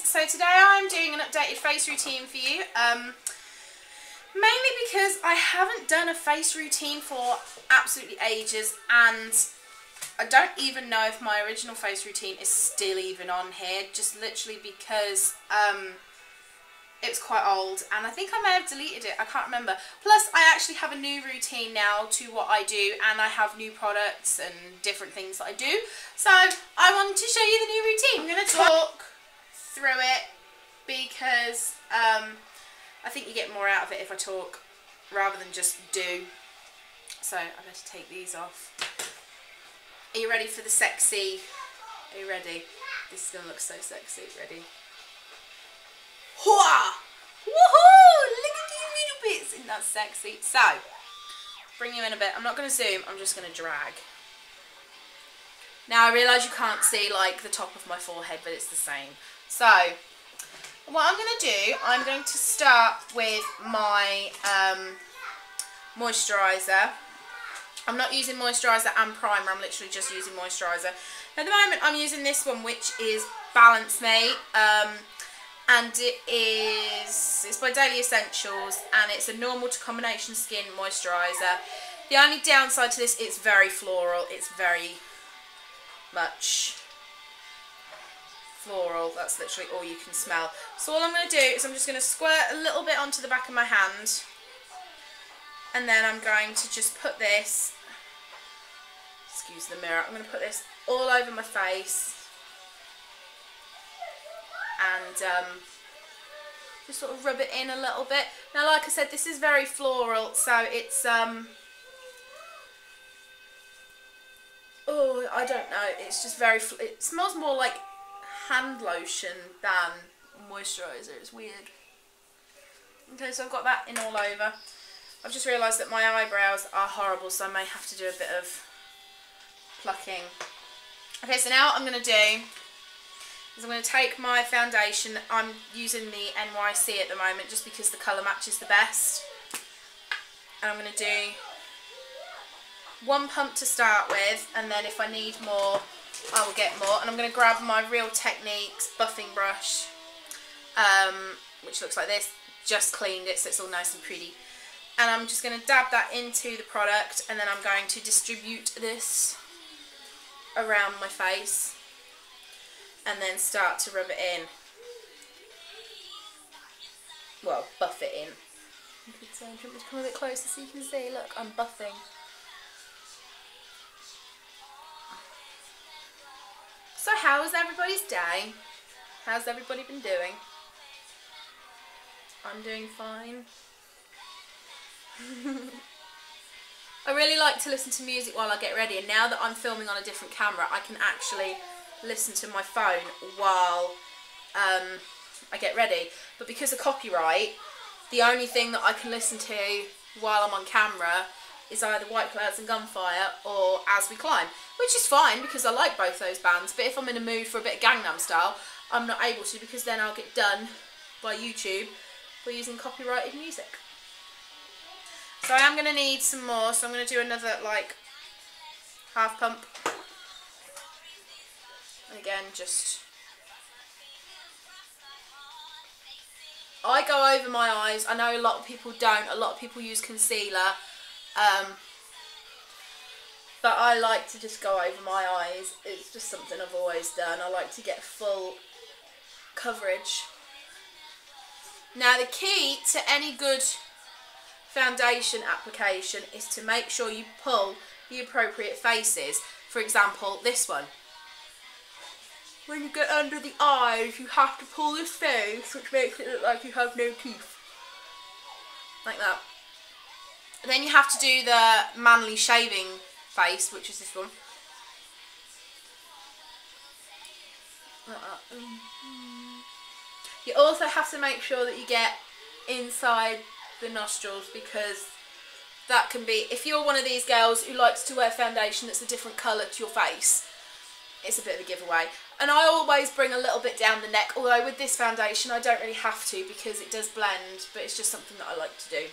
So today I'm doing an updated face routine for you, mainly because I haven't done a face routine for absolutely ages, and I don't even know if my original face routine is still even on here, just literally because it's quite old, and I think I may have deleted it, I can't remember. Plus I actually have a new routine now to what I do, and I have new products and different things that I do, so I wanted to show you the new routine. I'm going to talk through it because I think you get more out of it if I talk rather than just do. So I better take these off. Are you ready for the sexy? Are you ready? This is going to look so sexy. Ready? Hooah! Woohoo! Look at these little bits. Isn't that sexy? So, bring you in a bit. I'm not going to zoom, I'm just going to drag. Now I realise you can't see like the top of my forehead, but it's the same. So, what I'm going to do, I'm going to start with my moisturiser. I'm not using moisturiser and primer, I'm literally just using moisturiser. At the moment I'm using this one, which is Balance Me, and it's by Daily Essentials, and it's a normal to combination skin moisturiser. The only downside to this, it's very floral, it's very much floral, that's literally all you can smell. So all I'm going to do is I'm just going to squirt a little bit onto the back of my hand, and then I'm going to just put this, excuse the mirror, I'm going to put this all over my face, and just sort of rub it in a little bit. Now like I said, this is very floral, so it's oh, I don't know, it's just very, it smells more like hand lotion than moisturiser, it's weird. Okay, so I've got that in all over. I've just realised that my eyebrows are horrible, so I may have to do a bit of plucking. Okay, so now what I'm going to do is I'm going to take my foundation. I'm using the NYC at the moment just because the colour matches the best. And I'm going to do one pump to start with, and then if I need more I will get more. And I'm going to grab my Real Techniques buffing brush, which looks like this. Just cleaned it so it's all nice and pretty. And I'm just going to dab that into the product, and then I'm going to distribute this around my face and then start to rub it in. Well, buff it in. You could say, do you want me to come a bit closer so you can see? Look, I'm buffing. So how was everybody's day? How's everybody been doing? I'm doing fine. I really like to listen to music while I get ready, and now that I'm filming on a different camera I can actually listen to my phone while I get ready. But because of copyright, the only thing that I can listen to while I'm on camera is either White Clouds and Gunfire or As We Climb, which is fine because I like both those bands, but if I'm in a mood for a bit of Gangnam Style I'm not able to, because then I'll get done by YouTube for using copyrighted music. So I am going to need some more, so I'm going to do another like half pump. And again, just, I go over my eyes. I know a lot of people don't, a lot of people use concealer, but I like to just go over my eyes. It's just something I've always done. I like to get full coverage. Now the key to any good foundation application is to make sure you pull the appropriate faces. For example, this one. When you get under the eyes, you have to pull this face, which makes it look like you have no teeth. Like that. And then you have to do the manly shaving face, which is this one. Like that. You also have to make sure that you get inside the nostrils, because that can be, if you're one of these girls who likes to wear foundation that's a different colour to your face, it's a bit of a giveaway. And I always bring a little bit down the neck, although with this foundation I don't really have to because it does blend, but it's just something that I like to do.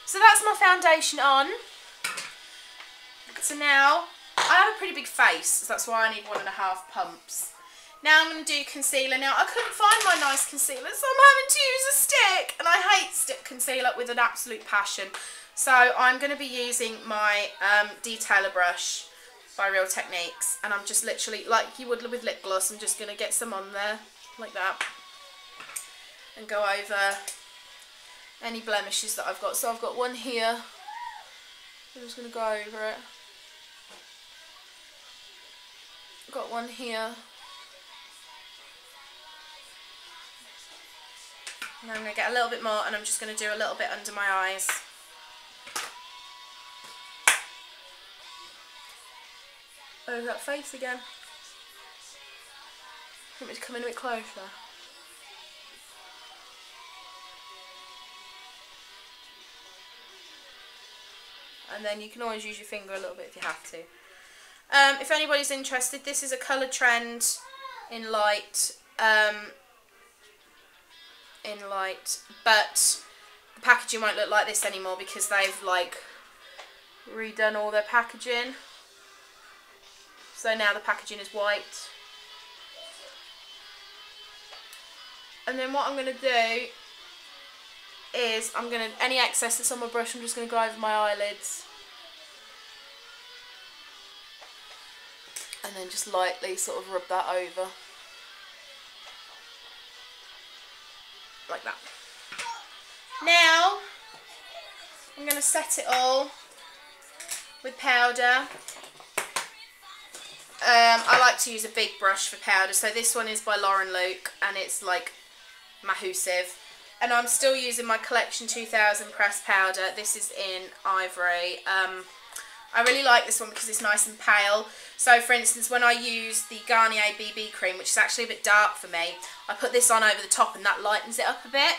So that's my foundation on. So now, I have a pretty big face, so that's why I need 1.5 pumps. Now I'm going to do concealer. Now I couldn't find my nice concealer, so I'm having to use a stick. And I hate stick concealer with an absolute passion. So I'm going to be using my detailer brush by Real Techniques, and I'm just literally, like you would with lip gloss, I'm just going to get some on there, like that, and go over any blemishes that I've got. So I've got one here, I'm just going to go over it. I've got one here, and I'm going to get a little bit more, and I'm just going to do a little bit under my eyes. Over that face again. Want me to come in a bit closer? And then you can always use your finger a little bit if you have to. If anybody's interested, this is a colour trend in light, but the packaging won't look like this anymore because they've like redone all their packaging. So now the packaging is white. And then what I'm going to do is any excess that's on my brush, I'm just going to go over my eyelids. And then just lightly sort of rub that over. Like that. Now, I'm going to set it all with powder. I like to use a big brush for powder, so this one is by Lauren Luke and it's like massive. And I'm still using my Collection 2000 pressed powder. This is in Ivory. I really like this one because it's nice and pale. So for instance, when I use the Garnier BB cream, which is actually a bit dark for me, I put this on over the top and that lightens it up a bit.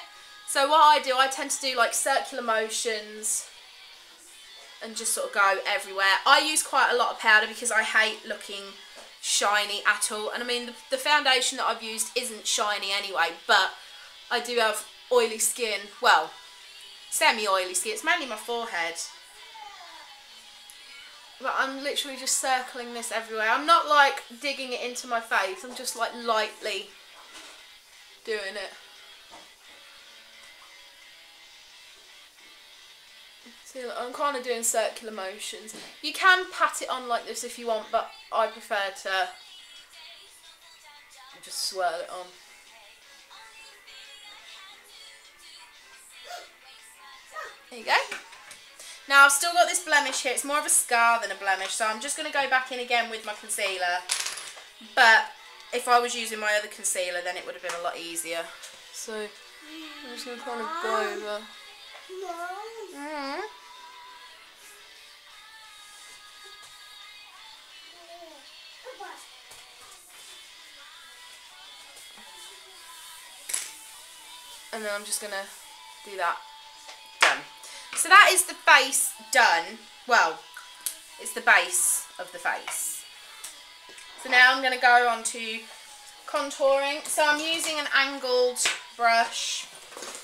So what I do, I tend to do like circular motions and just sort of go everywhere. I use quite a lot of powder because I hate looking shiny at all. And I mean, the foundation that I've used isn't shiny anyway, but I do have oily skin. Well, semi-oily skin. It's mainly my forehead. But I'm literally just circling this everywhere. I'm not like digging it into my face. I'm just like lightly doing it. See, look, I'm kind of doing circular motions. You can pat it on like this if you want, but I prefer to just swirl it on. There you go. Now I've still got this blemish here. It's more of a scar than a blemish, so I'm just going to go back in again with my concealer. But if I was using my other concealer, then it would have been a lot easier. So I'm just going to kind of go over. And then I'm just going to do that. Done. So that is the face done. Well, it's the base of the face. So now I'm going to go on to contouring. So I'm using an angled brush.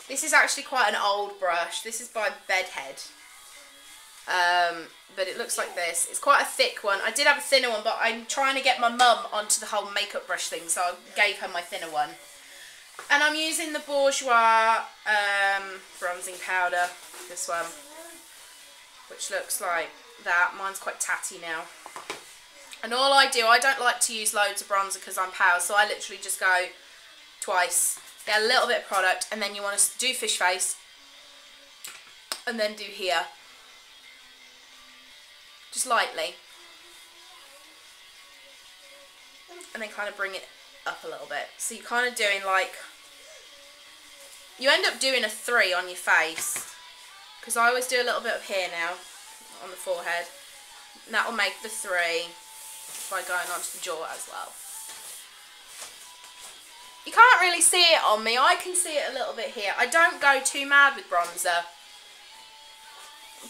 This is actually quite an old brush. This is by Bedhead. But it looks like this. It's quite a thick one. I did have a thinner one, but I'm trying to get my mum onto the whole makeup brush thing, so I gave her my thinner one. And I'm using the Bourjois bronzing powder, this one, which looks like that. Mine's quite tatty now. And all I do, I don't like to use loads of bronzer because I'm pale, so I literally just go twice, get a little bit of product, and then you want to do fish face, and then do here. Just lightly. And then kind of bring it up a little bit. So you're kind of doing like, you end up doing a 3 on your face, because I always do a little bit of here now on the forehead, and that will make the 3 by going onto the jaw as well. You can't really see it on me. I can see it a little bit here. I don't go too mad with bronzer,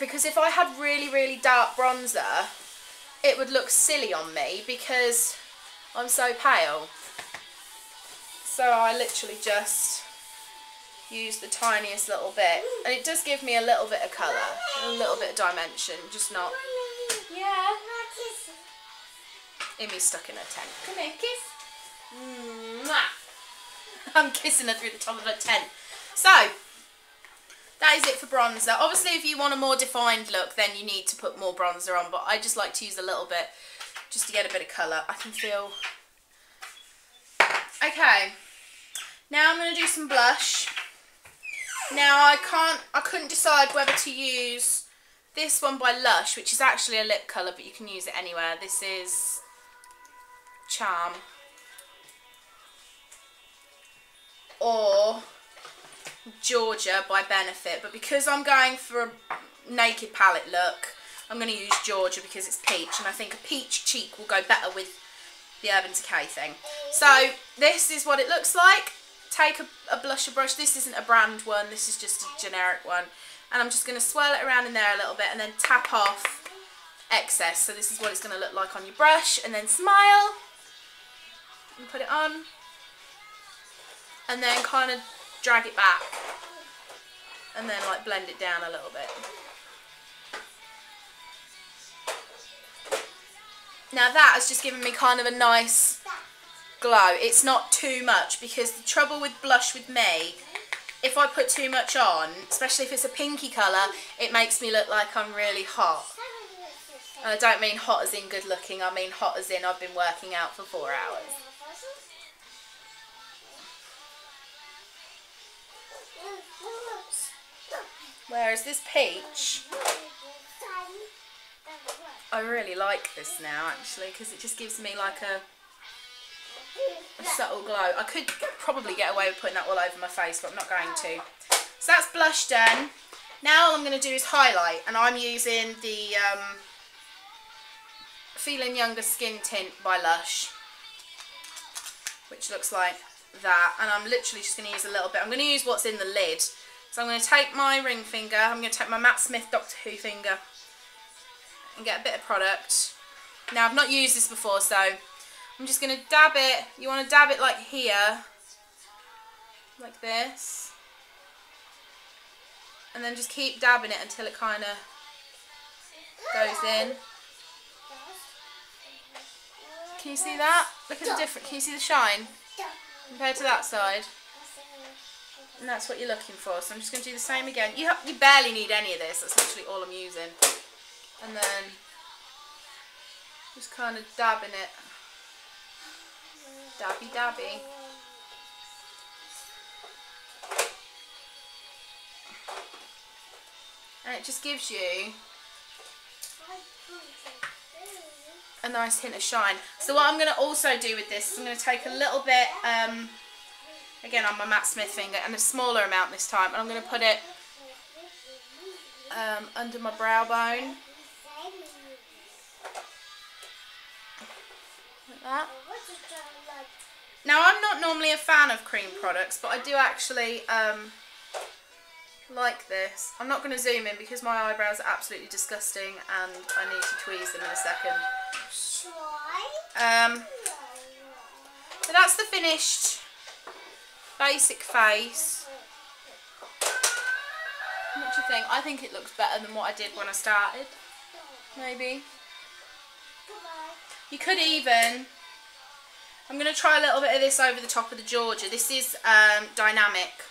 because if I had really, really dark bronzer, it would look silly on me, because I'm so pale. So I literally just use the tiniest little bit. And it does give me a little bit of colour, a little bit of dimension, just not... Yeah? Emmy's stuck in her tent. Come here, kiss. Mwah. I'm kissing her through the top of her tent. So, that is it for bronzer. Obviously, if you want a more defined look, then you need to put more bronzer on. But I just like to use a little bit, just to get a bit of colour. I can feel... Okay. Now I'm going to do some blush. Now I couldn't decide whether to use this one by Lush, which is actually a lip colour, but you can use it anywhere. This is Charm. Or Georgia by Benefit, but because I'm going for a naked palette look, I'm going to use Georgia because it's peach, and I think a peach cheek will go better with the Urban Decay thing. So this is what it looks like. Take a blusher brush. This isn't a brand one, this is just a generic one, and I'm just going to swirl it around in there a little bit and then tap off excess. So this is what it's going to look like on your brush, and then smile and put it on, and then kind of drag it back and then like blend it down a little bit. Now that has just given me kind of a nice glow. It's not too much, because the trouble with blush with me, if I put too much on, especially if it's a pinky colour, it makes me look like I'm really hot. And I don't mean hot as in good looking, I mean hot as in I've been working out for 4 hours. Whereas this peach, I really like this now actually, because it just gives me like a subtle glow. I could probably get away with putting that all over my face, but I'm not going to. So that's blush done. Now all I'm going to do is highlight, and I'm using the Feeling Younger Skin Tint by Lush, which looks like that, and I'm literally just going to use a little bit. I'm going to use what's in the lid. So I'm going to take my ring finger, I'm going to take my Matt Smith Doctor Who finger and get a bit of product. Now I've not used this before, so I'm just going to dab it. You want to dab it like here, like this, and then just keep dabbing it until it kind of goes in. Can you see that? Look at the difference. Can you see the shine compared to that side? And that's what you're looking for. So I'm just going to do the same again. You barely need any of this. That's literally all I'm using. And then just kind of dabbing it. Dabby dabby. And it just gives you a nice hint of shine. So what I'm going to also do with this is I'm going to take a little bit, again on my Matt Smith finger, and a smaller amount this time, and I'm going to put it under my brow bone. Like that. Now I'm not normally a fan of cream products, but I do actually like this. I'm not going to zoom in because my eyebrows are absolutely disgusting and I need to tweeze them in a second. So that's the finished basic face. What do you think? I think it looks better than what I did when I started. Maybe. You could even... I'm going to try a little bit of this over the top of the Georgia. This is Dynamic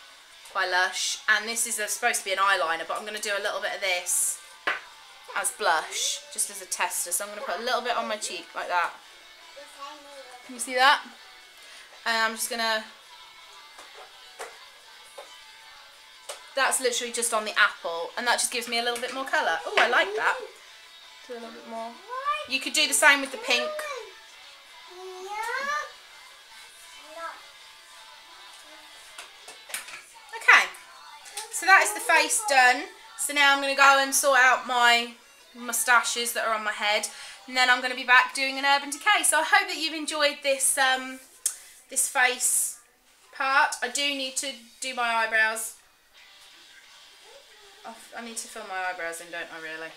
by Lush, and this is supposed to be an eyeliner, but I'm going to do a little bit of this as blush, just as a tester. So I'm going to put a little bit on my cheek like that. Can you see that? And I'm just going to... That's literally just on the apple, and that just gives me a little bit more colour. Oh, I like that. Do a little bit more. You could do the same with the pink. Okay, so that is the face done. So now I'm going to go and sort out my moustaches that are on my head, and then I'm going to be back doing an Urban Decay. So I hope that you've enjoyed this this face part. I do need to do my eyebrows. I need to fill my eyebrows in, don't I, really?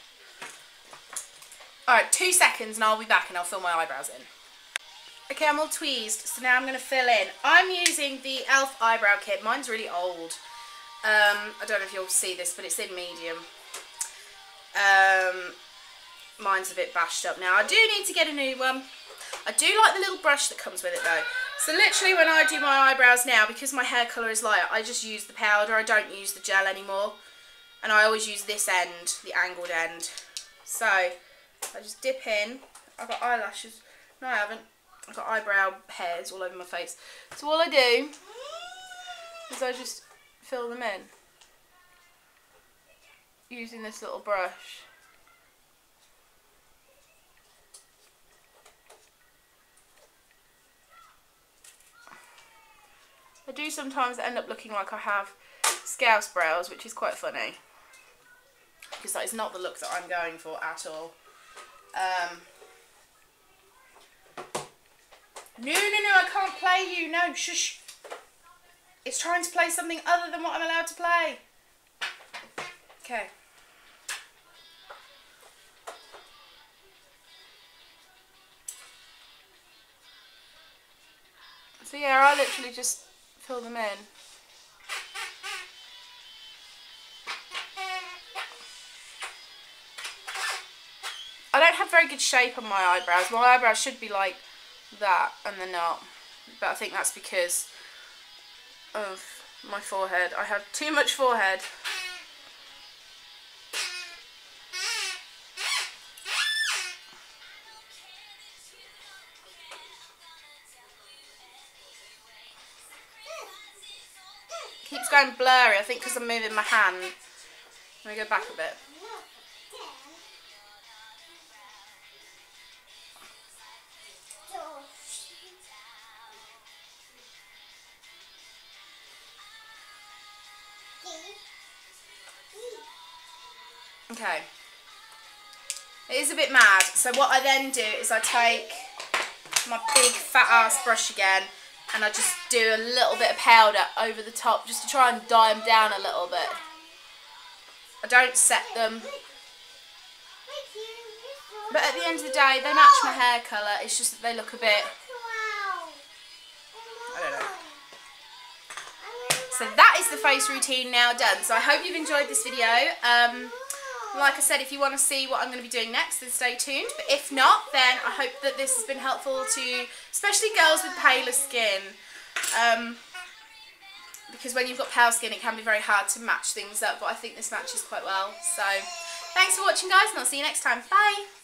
Alright, 2 seconds and I'll be back and I'll fill my eyebrows in. Okay, I'm all tweezed, so now I'm going to fill in. I'm using the e.l.f. eyebrow kit. Mine's really old. I don't know if you'll see this, but it's in medium. Mine's a bit bashed up now. I do need to get a new one. I do like the little brush that comes with it though. So literally when I do my eyebrows now, because my hair colour is lighter, I just use the powder. I don't use the gel anymore. And I always use this end, the angled end. So I just dip in. I've got eyelashes. No, I haven't. I've got eyebrow hairs all over my face. So all I do is I just fill them in using this little brush. I do sometimes end up looking like I have scouse brows, which is quite funny, because that is not the look that I'm going for at all. No, I can't play you. No, shush. It's trying to play something other than what I'm allowed to play. Okay. So yeah, I literally just fill them in. I don't have very good shape on my eyebrows. My eyebrows should be like that, and they're not. But I think that's because of my forehead. I have too much forehead. Keeps going blurry, I think because I'm moving my hand. Let me go back a bit. Okay. It is a bit mad, so what I then do is I take my big fat ass brush again and I just do a little bit of powder over the top just to try and dye them down a little bit. I don't set them, but at the end of the day they match my hair colour. It's just that they look a bit, I don't know. So that is the face routine now done. So I hope you've enjoyed this video. Like I said, if you want to see what I'm going to be doing next, then stay tuned. But if not, then I hope that this has been helpful to especially girls with paler skin. Because when you've got pale skin, it can be very hard to match things up. But I think this matches quite well. So thanks for watching, guys, and I'll see you next time. Bye!